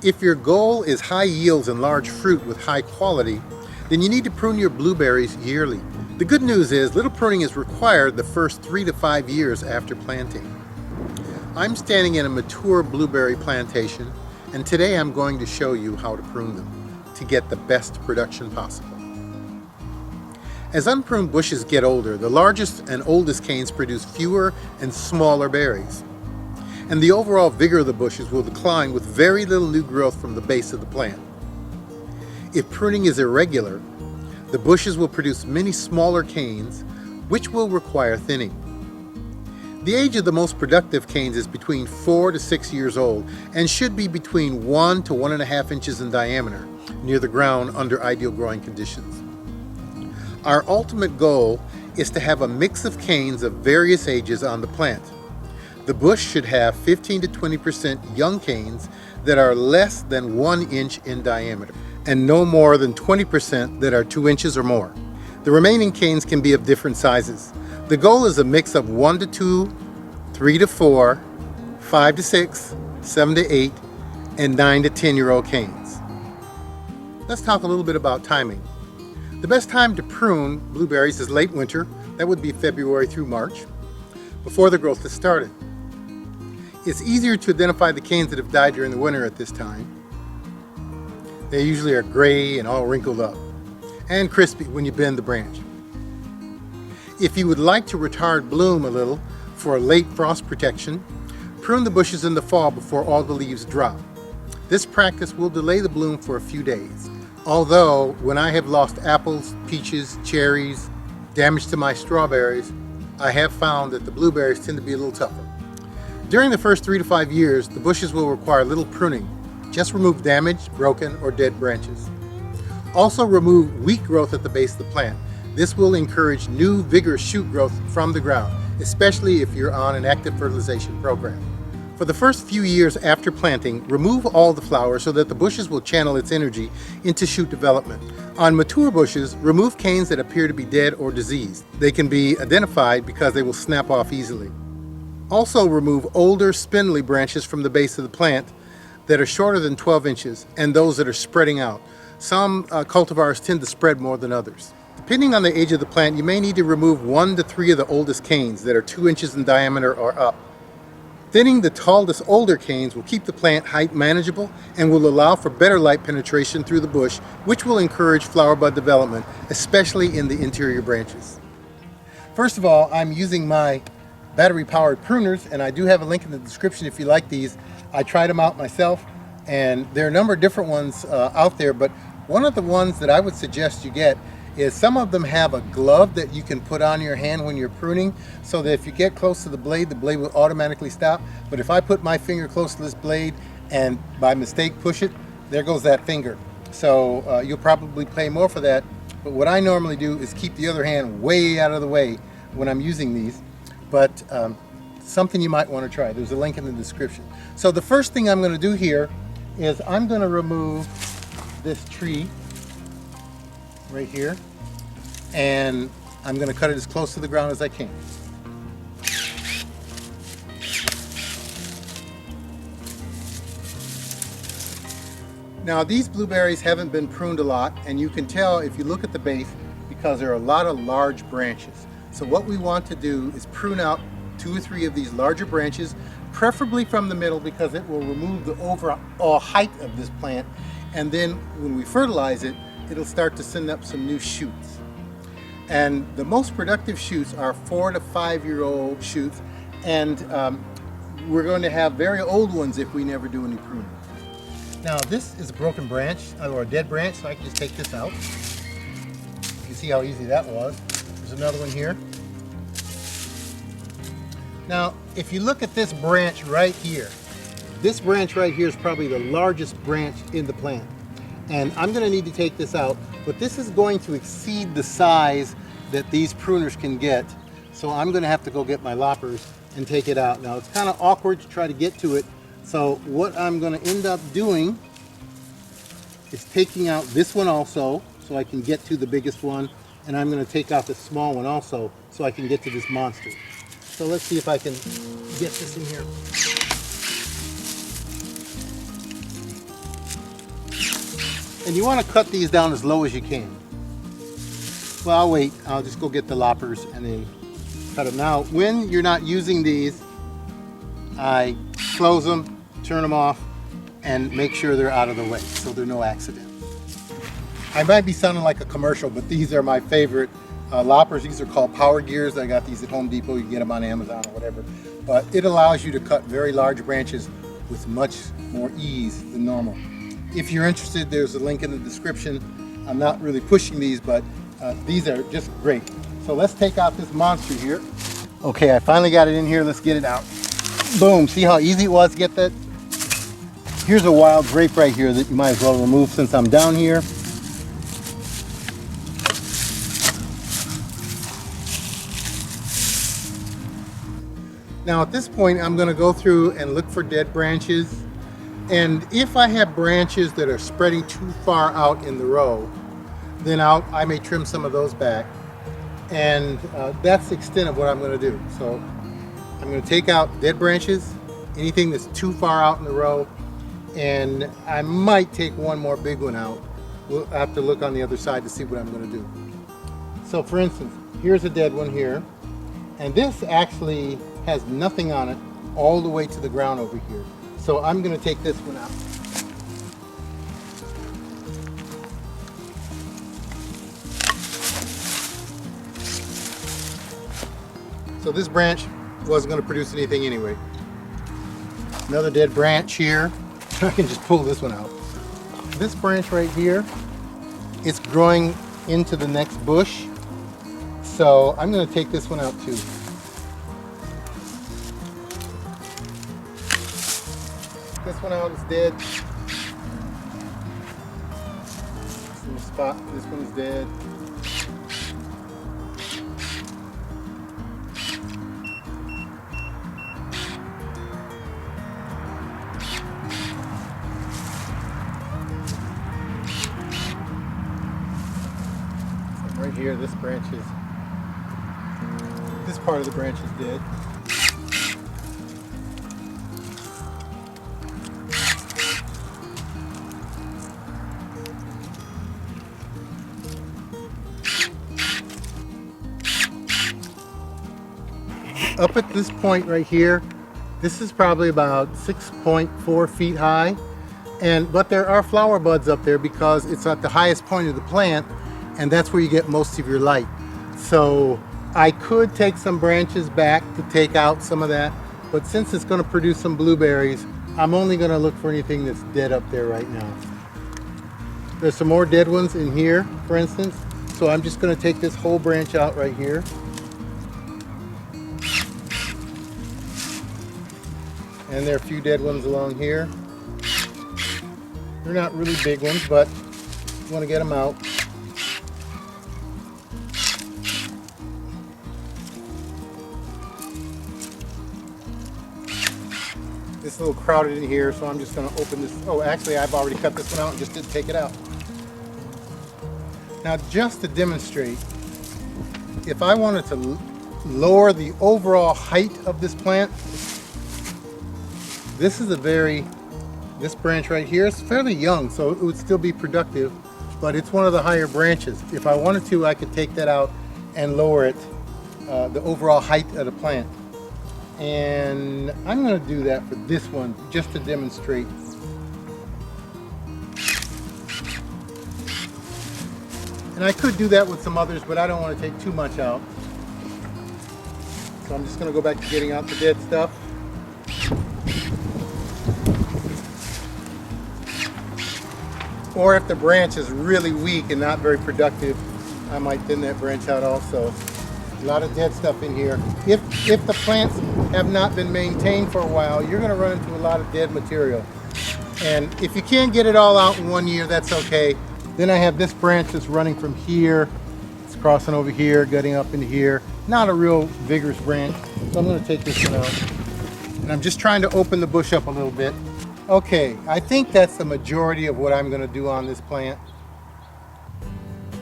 If your goal is high yields and large fruit with high quality, then you need to prune your blueberries yearly. The good news is little pruning is required the first 3 to 5 years after planting. I'm standing in a mature blueberry plantation, and today I'm going to show you how to prune them to get the best production possible. As unpruned bushes get older, the largest and oldest canes produce fewer and smaller berries, and the overall vigor of the bushes will decline with very little new growth from the base of the plant. If pruning is irregular, the bushes will produce many smaller canes, which will require thinning. The age of the most productive canes is between 4 to 6 years old and should be between 1 to 1.5 inches in diameter near the ground under ideal growing conditions. Our ultimate goal is to have a mix of canes of various ages on the plant. The bush should have 15 to 20% young canes that are less than 1 inch in diameter and no more than 20% that are 2 inches or more. The remaining canes can be of different sizes. The goal is a mix of 1 to 2, 3 to 4, 5 to 6, 7 to 8, and 9 to 10-year-old canes. Let's talk a little bit about timing. The best time to prune blueberries is late winter, that would be February through March, before the growth has started. It's easier to identify the canes that have died during the winter at this time. They usually are gray and all wrinkled up, and crispy when you bend the branch. If you would like to retard bloom a little for late frost protection, prune the bushes in the fall before all the leaves drop. This practice will delay the bloom for a few days. Although, when I have lost apples, peaches, cherries, damage to my strawberries, I have found that the blueberries tend to be a little tougher. During the first 3 to 5 years, the bushes will require little pruning. Just remove damaged, broken, or dead branches. Also remove weak growth at the base of the plant. This will encourage new, vigorous shoot growth from the ground, especially if you're on an active fertilization program. For the first few years after planting, remove all the flowers so that the bushes will channel its energy into shoot development. On mature bushes, remove canes that appear to be dead or diseased. They can be identified because they will snap off easily. Also remove older, spindly branches from the base of the plant that are shorter than 12 inches and those that are spreading out. Some cultivars tend to spread more than others. Depending on the age of the plant, you may need to remove 1 to 3 of the oldest canes that are 2 inches in diameter or up. Thinning the tallest older canes will keep the plant height manageable and will allow for better light penetration through the bush, which will encourage flower bud development, especially in the interior branches. First of all, I'm using my battery-powered pruners, and I do have a link in the description if you like these. I tried them out myself, and there are a number of different ones out there, but one of the ones that I would suggest you get is some of them have a glove that you can put on your hand when you're pruning, so that if you get close to the blade will automatically stop. But if I put my finger close to this blade and by mistake push it, there goes that finger. So you'll probably pay more for that. But what I normally do is keep the other hand way out of the way when I'm using these. But something you might want to try. There's a link in the description. So the first thing I'm going to do here is I'm going to remove this tree right here, and I'm going to cut it as close to the ground as I can. Now these blueberries haven't been pruned a lot, and you can tell if you look at the base because there are a lot of large branches. So what we want to do is prune out 2 or 3 of these larger branches, preferably from the middle, because it will remove the overall height of this plant, and then when we fertilize it, it'll start to send up some new shoots. And the most productive shoots are 4 to 5-year-old shoots, and we're going to have very old ones if we never do any pruning. Now this is a broken branch, or a dead branch, so I can just take this out. You can see how easy that was. There's another one here. Now if you look at this branch right here, this branch right here is probably the largest branch in the plant. And I'm going to need to take this out, but this is going to exceed the size that these pruners can get. So I'm going to have to go get my loppers and take it out. Now it's kind of awkward to try to get to it. So what I'm going to end up doing is taking out this one also, so I can get to the biggest one. And I'm going to take out the small one also, so I can get to this monster. So let's see if I can get this in here. And you want to cut these down as low as you can. Well, I'll wait. I'll just go get the loppers and then cut them. Now, when you're not using these, I close them, turn them off, and make sure they're out of the way so there are no accidents. I might be sounding like a commercial, but these are my favorite loppers. These are called power gears. I got these at Home Depot. You can get them on Amazon or whatever. But it allows you to cut very large branches with much more ease than normal. If you're interested, there's a link in the description. I'm not really pushing these, but these are just great. So let's take out this monster here. Okay, I finally got it in here. Let's get it out. Boom, see how easy it was to get that? Here's a wild grape right here that you might as well remove since I'm down here. Now at this point, I'm going to go through and look for dead branches. And if I have branches that are spreading too far out in the row, then I may trim some of those back. And that's the extent of what I'm going to do. So I'm going to take out dead branches, anything that's too far out in the row, and I might take one more big one out. We'll have to look on the other side to see what I'm going to do. So for instance, here's a dead one here, and this actually has nothing on it all the way to the ground over here. So I'm going to take this one out. So this branch wasn't going to produce anything anyway. Another dead branch here. I can just pull this one out. This branch right here, it's growing into the next bush. So I'm going to take this one out too. This one out is dead. Some spot. This one is dead. Right here, this part of the branch is dead. Up at this point right here, this is probably about 6.4 feet high, but there are flower buds up there because it's at the highest point of the plant, and that's where you get most of your light. So I could take some branches back to take out some of that, but since it's going to produce some blueberries, I'm only going to look for anything that's dead up there right now. There's some more dead ones in here, for instance, so I'm just going to take this whole branch out right here. And there are a few dead ones along here. They're not really big ones, but you want to get them out. It's a little crowded in here, so I'm just going to open this. Oh, actually, I've already cut this one out and just didn't take it out. Now, just to demonstrate, if I wanted to lower the overall height of this plant, this branch right here is fairly young, so it would still be productive, but it's one of the higher branches. If I wanted to, I could take that out and lower it, the overall height of the plant. And I'm going to do that for this one just to demonstrate. And I could do that with some others, but I don't want to take too much out. So I'm just going to go back to getting out the dead stuff. Or if the branch is really weak and not very productive, I might thin that branch out also. A lot of dead stuff in here. If the plants have not been maintained for a while, you're going to run into a lot of dead material. And if you can't get it all out in 1 year, that's okay. Then I have this branch that's running from here. It's crossing over here, getting up into here. Not a real vigorous branch. So I'm going to take this one out. And I'm just trying to open the bush up a little bit. Okay, I think that's the majority of what I'm going to do on this plant.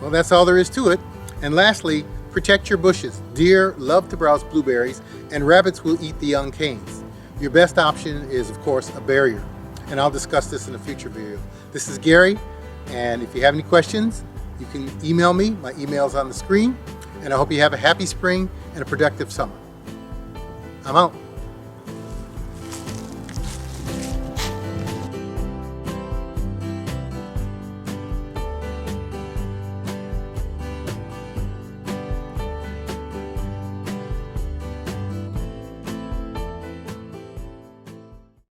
Well, that's all there is to it. And lastly, protect your bushes. Deer love to browse blueberries, and rabbits will eat the young canes. Your best option is, of course, a barrier. And I'll discuss this in a future video. This is Gary, And if you have any questions, you can email me. My email's on the screen. And I hope you have a happy spring and a productive summer. I'm out.